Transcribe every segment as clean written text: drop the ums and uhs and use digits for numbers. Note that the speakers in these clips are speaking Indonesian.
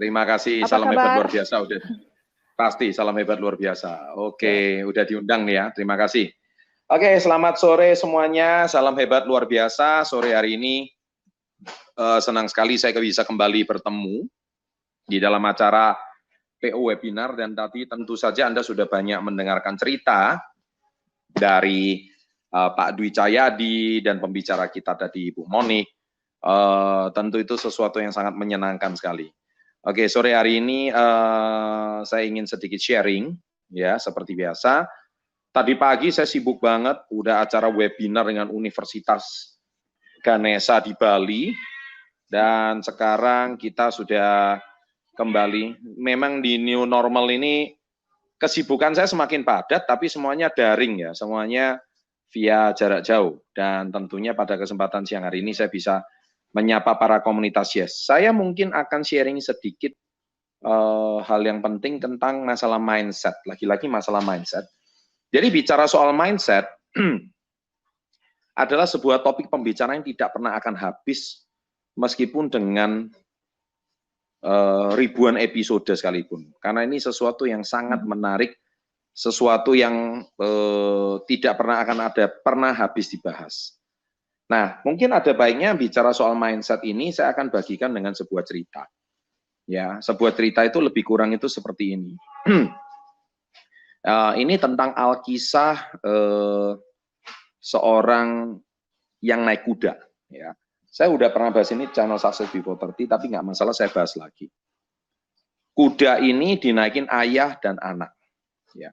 Terima kasih, Apa salam hebat kabar? luar biasa. Udah pasti salam hebat luar biasa. Oke, udah diundang nih ya. Terima kasih. Oke, selamat sore semuanya. Salam hebat luar biasa. Sore hari ini senang sekali saya bisa kembali bertemu di dalam acara PO Webinar, dan tadi tentu saja Anda sudah banyak mendengarkan cerita dari Pak Dwi Cahyadi dan pembicara kita tadi Bu Monik. Tentu itu sesuatu yang sangat menyenangkan sekali. Oke, sore hari ini saya ingin sedikit sharing ya, seperti biasa. Tadi pagi saya sibuk banget, udah acara webinar dengan Universitas Ganesha di Bali, dan sekarang kita sudah kembali. Memang di new normal ini kesibukan saya semakin padat, tapi semuanya daring ya, semuanya via jarak jauh. Dan tentunya pada kesempatan siang hari ini saya bisa menyapa para komunitas Yes. Saya mungkin akan sharing sedikit hal yang penting tentang masalah mindset. Lagi-lagi masalah mindset. Jadi bicara soal mindset adalah sebuah topik pembicaraan yang tidak pernah akan habis meskipun dengan ribuan episode sekalipun. Karena ini sesuatu yang sangat menarik, sesuatu yang tidak pernah akan pernah habis dibahas. Nah, mungkin ada baiknya bicara soal mindset ini, saya akan bagikan dengan sebuah cerita. Ya, sebuah cerita itu lebih kurang itu seperti ini. Ini tentang alkisah seorang yang naik kuda. Ya, saya udah pernah bahas ini channel Success Before 30, tapi nggak masalah, saya bahas lagi. Kuda ini dinaikin ayah dan anak. Ya,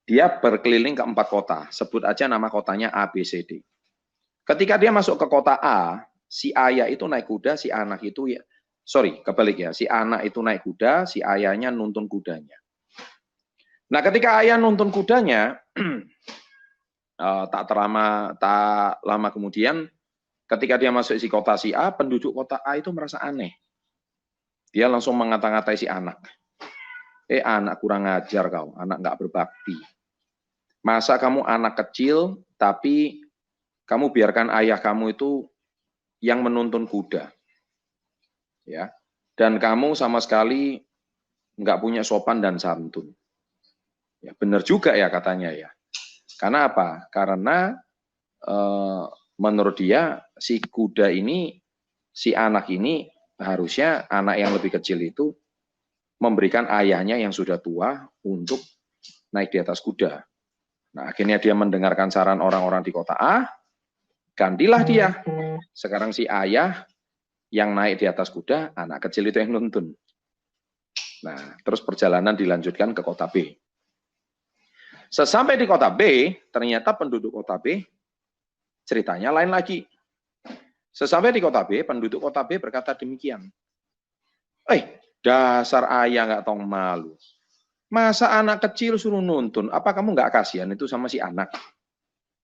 dia berkeliling ke 4 kota. Sebut aja nama kotanya A, B, C, D. Ketika dia masuk ke kota A, si ayah itu naik kuda, si anak itu ya, sorry, kebalik ya, si anak itu naik kuda, si ayahnya nuntun kudanya. Nah, ketika ayah nuntun kudanya, tak lama kemudian, ketika dia masuk si kota si A, penduduk kota A itu merasa aneh. Dia langsung mengata-ngatai si anak. Anak kurang ajar kau, anak nggak berbakti. Masa kamu anak kecil, tapi kamu biarkan ayah kamu itu yang menuntun kuda, ya, dan kamu sama sekali nggak punya sopan dan santun. Ya, benar juga ya katanya ya. Karena apa? Karena menurut dia si kuda ini, si anak ini harusnya anak yang lebih kecil itu memberikan ayahnya yang sudah tua untuk naik di atas kuda. Nah, akhirnya dia mendengarkan saran orang-orang di kota A. Gantilah dia. Sekarang si ayah yang naik di atas kuda, anak kecil itu yang nuntun. Nah, terus perjalanan dilanjutkan ke kota B. Sesampai di kota B, ternyata penduduk kota B ceritanya lain lagi. Sesampai di kota B, penduduk kota B berkata demikian. Dasar ayah nggak tahu malu. Masa anak kecil suruh nuntun? Apa kamu nggak kasihan itu sama si anak?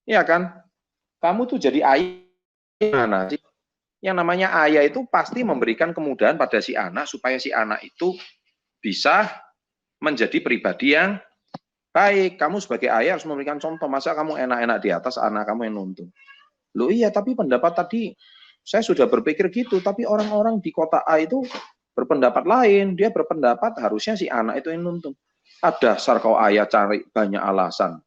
Iya kan? Kamu tuh jadi ayah mana sih? Yang namanya ayah itu pasti memberikan kemudahan pada si anak supaya si anak itu bisa menjadi pribadi yang baik. Kamu sebagai ayah harus memberikan contoh. Masa kamu enak-enak di atas, anak kamu yang nuntun? Loh iya, tapi pendapat tadi saya sudah berpikir gitu, tapi orang-orang di kota A itu berpendapat lain. Dia berpendapat harusnya si anak itu yang nuntun. Dasar kau ayah cari banyak alasan.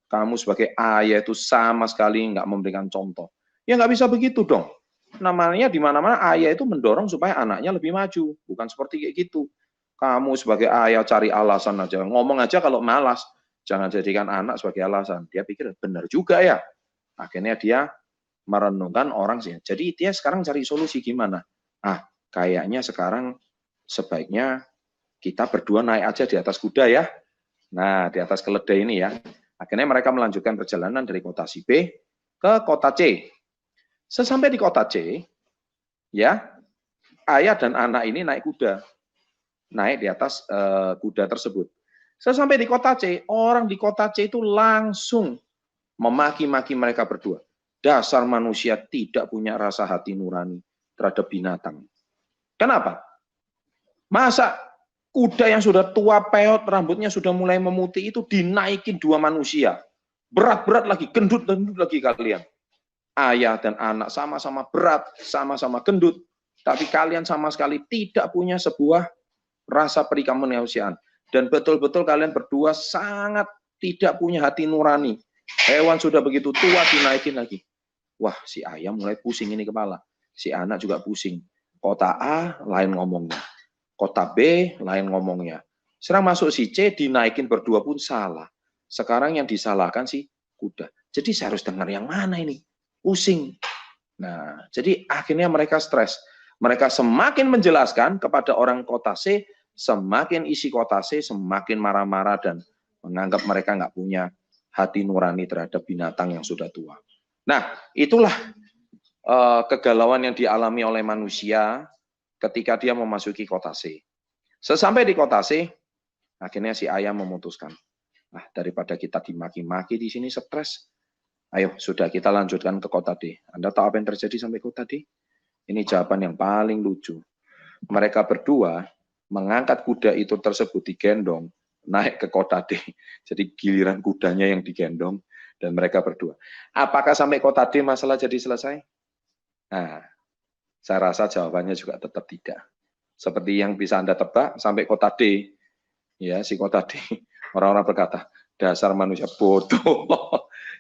Kamu sebagai ayah itu sama sekali nggak memberikan contoh. Ya nggak bisa begitu dong. Namanya di mana-mana ayah itu mendorong supaya anaknya lebih maju. Bukan seperti kayak gitu. Kamu sebagai ayah cari alasan aja. Ngomong aja kalau malas. Jangan jadikan anak sebagai alasan. Dia pikir benar juga ya. Akhirnya dia merenungkan orang sih. Jadi dia sekarang cari solusi gimana. Kayaknya sekarang sebaiknya kita berdua naik aja di atas kuda ya. Nah, di atas keledai ini ya. Akhirnya mereka melanjutkan perjalanan dari kota si B ke kota C. Sesampai di kota C, ya, ayah dan anak ini naik kuda. Naik di atas kuda tersebut. Sesampai di kota C, orang di kota C itu langsung memaki-maki mereka berdua. Dasar manusia tidak punya rasa hati nurani terhadap binatang. Kenapa? Masa kuda yang sudah tua peot, rambutnya sudah mulai memutih itu dinaikin 2 manusia. Berat-berat lagi, gendut-gendut lagi kalian. Ayah dan anak sama-sama berat, sama-sama gendut. Tapi kalian sama sekali tidak punya sebuah rasa peri kemanusiaan. Dan betul-betul kalian berdua sangat tidak punya hati nurani. Hewan sudah begitu tua dinaikin lagi. Wah, si ayam mulai pusing ini kepala. Si anak juga pusing. Kota A lain ngomongnya. Kota B lain ngomongnya. Sekarang masuk si C dinaikin berdua pun salah. Sekarang yang disalahkan si kuda. Jadi saya harus dengar yang mana ini? Pusing. Nah, jadi akhirnya mereka stres. Mereka semakin menjelaskan kepada orang kota C, semakin isi kota C semakin marah-marah dan menganggap mereka nggak punya hati nurani terhadap binatang yang sudah tua. Nah, itulah kegalauan yang dialami oleh manusia ketika dia memasuki kota C. Sesampai di kota C, akhirnya si ayam memutuskan, daripada kita dimaki-maki di sini stres, ayo sudah kita lanjutkan ke kota D. Anda tahu apa yang terjadi sampai kota D? Ini jawaban yang paling lucu. Mereka berdua mengangkat kuda itu tersebut digendong naik ke kota D. Jadi giliran kudanya yang digendong dan mereka berdua. Apakah sampai kota D masalah jadi selesai? Nah, saya rasa jawabannya juga tetap tidak. Seperti yang bisa Anda tebak, sampai kota D, ya si kota D, orang-orang berkata, dasar manusia bodoh.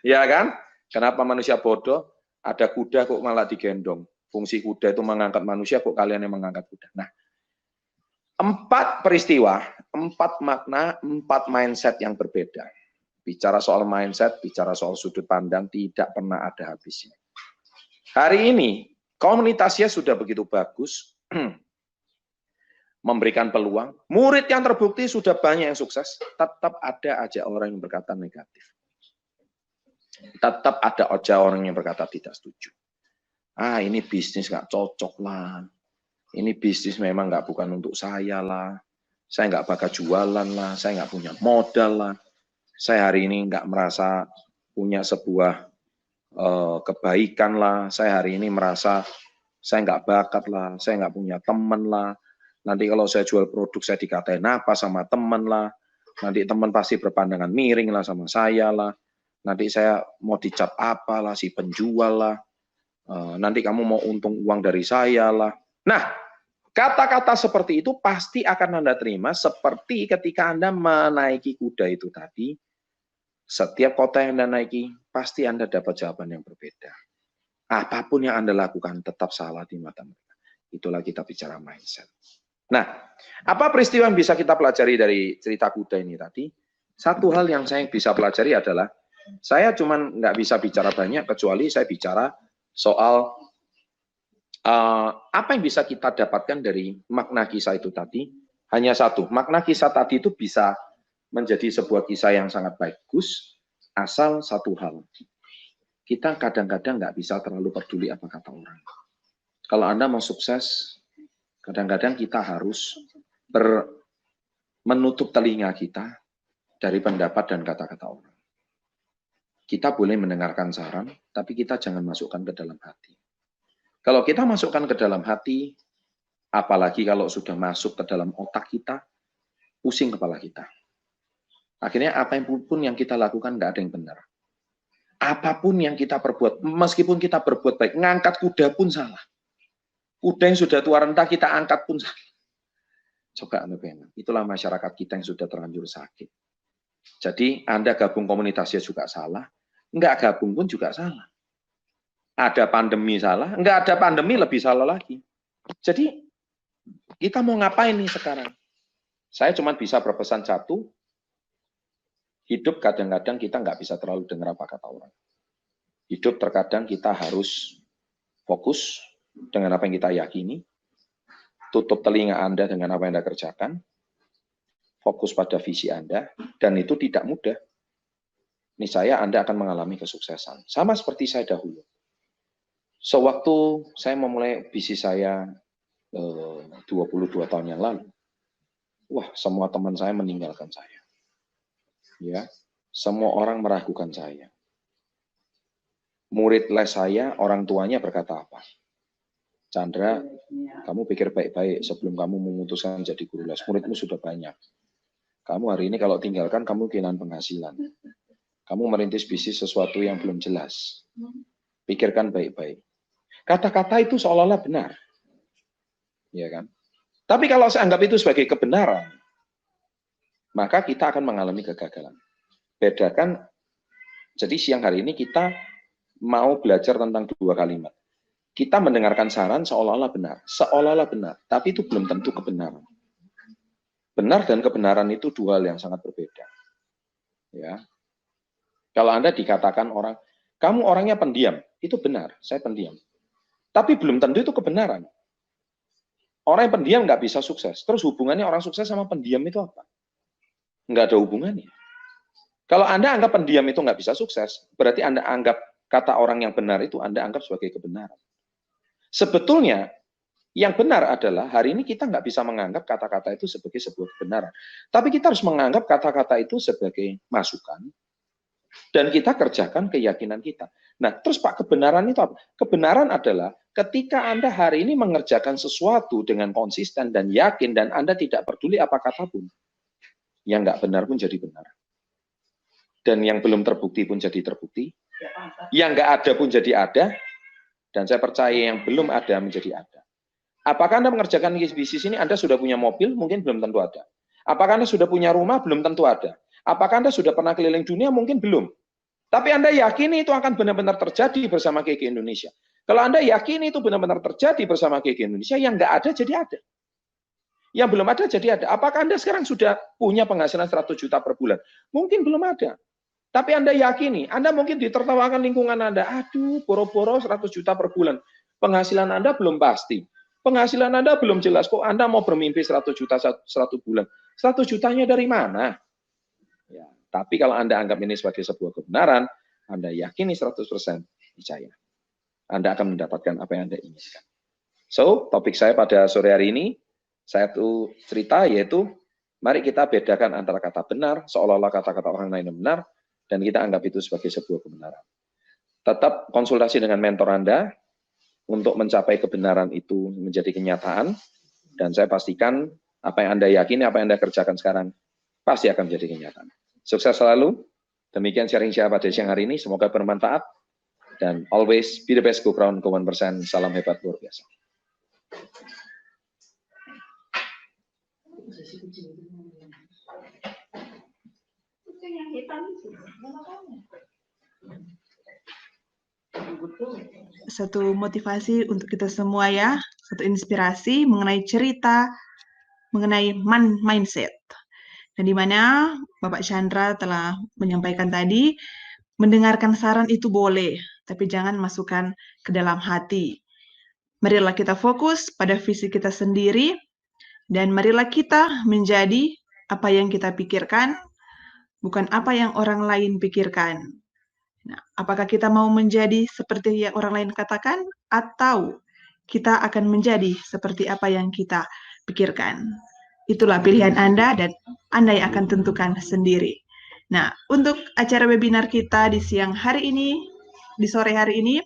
Ya kan? Kenapa manusia bodoh? Ada kuda kok malah digendong. Fungsi kuda itu mengangkat manusia, kok kalian yang mengangkat kuda. Nah, 4 peristiwa, 4 makna, 4 mindset yang berbeda. Bicara soal mindset, bicara soal sudut pandang, tidak pernah ada habisnya. Hari ini, komunitasnya sudah begitu bagus, memberikan peluang. Murid yang terbukti sudah banyak yang sukses, tetap ada aja orang yang berkata negatif. Tetap ada aja orang yang berkata tidak setuju. Ini bisnis nggak cocok lah. Ini bisnis memang nggak bukan untuk saya lah. Saya nggak bakal jualan lah. Saya nggak punya modal lah. Saya hari ini nggak merasa punya sebuah kebaikan lah. Saya hari ini merasa saya nggak bakat lah. Saya nggak punya teman lah. Nanti kalau saya jual produk saya dikatain apa sama teman lah. Nanti teman pasti berpandangan miring lah sama saya lah. Nanti saya mau dicap apa lah, si penjual lah. Nanti kamu mau untung uang dari saya lah. Nah, kata-kata seperti itu pasti akan Anda terima seperti ketika Anda menaiki kuda itu tadi. Setiap kota yang Anda naiki, pasti Anda dapat jawaban yang berbeda. Apapun yang Anda lakukan tetap salah di mata mereka. Itulah kita bicara mindset. Nah, apa peristiwa yang bisa kita pelajari dari cerita kuda ini tadi? Satu hal yang saya bisa pelajari adalah, saya cuman nggak bisa bicara banyak, kecuali saya bicara soal apa yang bisa kita dapatkan dari makna kisah itu tadi. Hanya satu, makna kisah tadi itu bisa menjadi sebuah kisah yang sangat bagus, asal satu hal. Kita kadang-kadang nggak bisa terlalu peduli apa kata orang. Kalau Anda mau sukses, kadang-kadang kita harus menutup telinga kita dari pendapat dan kata-kata orang. Kita boleh mendengarkan saran, tapi kita jangan masukkan ke dalam hati. Kalau kita masukkan ke dalam hati, apalagi kalau sudah masuk ke dalam otak kita, pusing kepala kita. Akhirnya apapun yang kita lakukan nggak ada yang benar. Apapun yang kita perbuat, meskipun kita berbuat baik, ngangkat kuda pun salah. Kuda yang sudah tua renta kita angkat pun salah. Coba Anda bayangkan, itulah masyarakat kita yang sudah terlanjur sakit. Jadi Anda gabung komunitasnya juga salah, nggak gabung pun juga salah. Ada pandemi salah, nggak ada pandemi lebih salah lagi. Jadi kita mau ngapain nih sekarang? Saya cuma bisa berpesan satu, hidup kadang-kadang kita nggak bisa terlalu dengar apa kata orang. Hidup terkadang kita harus fokus dengan apa yang kita yakini, tutup telinga Anda dengan apa yang Anda kerjakan, fokus pada visi Anda, dan itu tidak mudah. Niscaya Anda akan mengalami kesuksesan. Sama seperti saya dahulu. Sewaktu saya memulai bisnis saya 22 tahun yang lalu, semua teman saya meninggalkan saya. Ya, semua orang meragukan saya. Murid les saya, orang tuanya berkata apa? Chandra, kamu pikir baik-baik sebelum kamu memutuskan jadi guru les. Muridmu sudah banyak. Kamu hari ini kalau tinggalkan, kamu kehilangan penghasilan. Kamu merintis bisnis sesuatu yang belum jelas. Pikirkan baik-baik. Kata-kata itu seolah-olah benar. Ya kan? Tapi kalau saya anggap itu sebagai kebenaran, maka kita akan mengalami kegagalan. Bedakan, jadi siang hari ini kita mau belajar tentang dua kalimat. Kita mendengarkan saran seolah-olah benar, tapi itu belum tentu kebenaran. Benar dan kebenaran itu dua hal yang sangat berbeda. Ya, kalau Anda dikatakan orang, kamu orangnya pendiam, itu benar, saya pendiam. Tapi belum tentu itu kebenaran. Orang yang pendiam nggak bisa sukses. Terus hubungannya orang sukses sama pendiam itu apa? Nggak ada hubungannya. Kalau Anda anggap pendiam itu nggak bisa sukses, berarti Anda anggap kata orang yang benar itu Anda anggap sebagai kebenaran. Sebetulnya, yang benar adalah hari ini kita nggak bisa menganggap kata-kata itu sebagai sebuah kebenaran. Tapi kita harus menganggap kata-kata itu sebagai masukan, dan kita kerjakan keyakinan kita. Nah, terus Pak, kebenaran itu apa? Kebenaran adalah ketika Anda hari ini mengerjakan sesuatu dengan konsisten dan yakin, dan Anda tidak peduli apa kata pun, yang nggak benar pun jadi benar. Dan yang belum terbukti pun jadi terbukti. Yang nggak ada pun jadi ada. Dan saya percaya yang belum ada menjadi ada. Apakah Anda mengerjakan bisnis ini, Anda sudah punya mobil? Mungkin belum tentu ada. Apakah Anda sudah punya rumah? Belum tentu ada. Apakah Anda sudah pernah keliling dunia? Mungkin belum. Tapi Anda yakini itu akan benar-benar terjadi bersama KK Indonesia. Kalau Anda yakini itu benar-benar terjadi bersama KK Indonesia, yang nggak ada jadi ada. Yang belum ada jadi ada. Apakah Anda sekarang sudah punya penghasilan 100 juta per bulan? Mungkin belum ada. Tapi Anda yakini, Anda mungkin ditertawakan lingkungan Anda. Aduh, boro-boro 100 juta per bulan. Penghasilan Anda belum pasti. Penghasilan Anda belum jelas. Kok Anda mau bermimpi 100 juta 1 bulan? 100 jutanya dari mana? Ya, tapi kalau Anda anggap ini sebagai sebuah kebenaran, Anda yakini 100% percaya. Anda akan mendapatkan apa yang Anda inginkan. So, topik saya pada sore hari ini, saya tuh cerita yaitu, mari kita bedakan antara kata benar, seolah-olah kata-kata orang lain yang benar, dan kita anggap itu sebagai sebuah kebenaran. Tetap konsultasi dengan mentor Anda, untuk mencapai kebenaran itu menjadi kenyataan, dan saya pastikan apa yang Anda yakini, apa yang Anda kerjakan sekarang, pasti akan menjadi kenyataan. Sukses selalu. Demikian sharing saya pada siang hari ini. Semoga bermanfaat. Dan always be the best, go crown, go 1%. Salam hebat luar biasa. Satu motivasi untuk kita semua ya, satu inspirasi mengenai cerita, mengenai mindset. Dan di mana Bapak Chandra telah menyampaikan tadi, mendengarkan saran itu boleh, tapi jangan masukkan ke dalam hati. Marilah kita fokus pada visi kita sendiri, dan marilah kita menjadi apa yang kita pikirkan, bukan apa yang orang lain pikirkan. Nah, apakah kita mau menjadi seperti yang orang lain katakan, atau kita akan menjadi seperti apa yang kita pikirkan? Itulah pilihan Anda, dan Anda yang akan tentukan sendiri. Nah, untuk acara webinar kita di siang hari ini, di sore hari ini,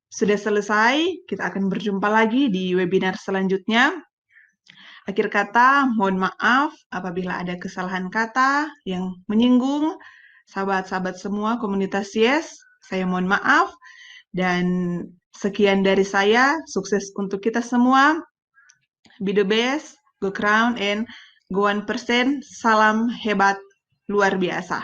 sudah selesai. Kita akan berjumpa lagi di webinar selanjutnya. Akhir kata, mohon maaf apabila ada kesalahan kata yang menyinggung sahabat-sahabat semua komunitas Yes. Saya mohon maaf. Dan sekian dari saya. Sukses untuk kita semua. Be the best. Go crown and go 1%. Salam hebat luar biasa.